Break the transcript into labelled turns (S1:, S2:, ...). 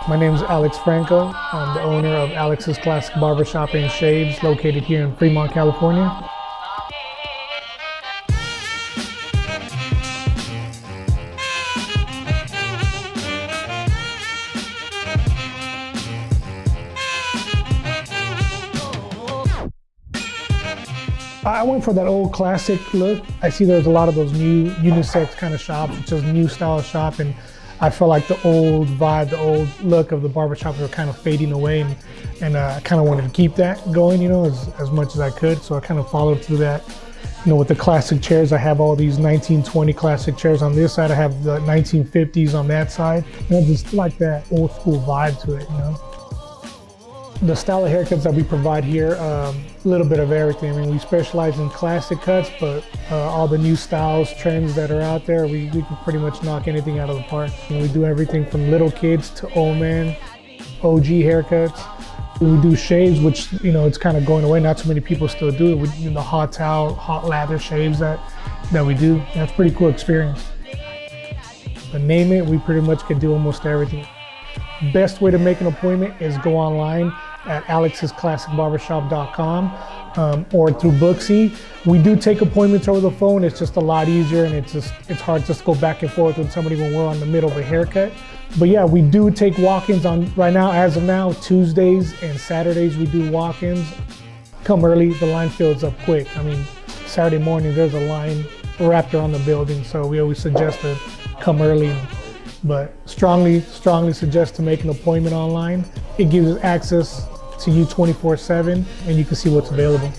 S1: My name is Alex Franco. I'm the owner of Alex's Classic Barbershop and Shaves located here in Fremont, California. I went for that old classic look. I see there's a lot of those new unisex kind of shops, which is new style shop, and I felt like the old vibe, the old look of the barbershops were kind of fading away, and I kind of wanted to keep that going, you know, as much as I could. So I kind of followed through that. You know, with the classic chairs, I have all these 1920 classic chairs on this side. I have the 1950s on that side. And I just like that old school vibe to it, you know. The style of haircuts that we provide here, a little bit of everything. I mean, we specialize in classic cuts, but all the new styles, trends that are out there, we can pretty much knock anything out of the park. You know, we do everything from little kids to old men, OG haircuts. We do shaves, which, you know, it's kind of going away. Not too many people still do it. We do the hot towel, hot lather shaves that we do. That's a pretty cool experience. But name it, we pretty much can do almost everything. Best way to make an appointment is go online at alexsclassicbarbershop.com or through Booksy. We do take appointments over the phone. It's just a lot easier, and it's hard just to go back and forth with somebody when we're on the middle of a haircut. But yeah, we do take walk-ins on right now, as of now, Tuesdays and Saturdays we do walk-ins. Come early, the line fills up quick. I mean, Saturday morning there's a line wrapped around the building, so we always suggest to come early. But strongly suggest to make an appointment online. It gives us access to you 24/7, and you can see what's available.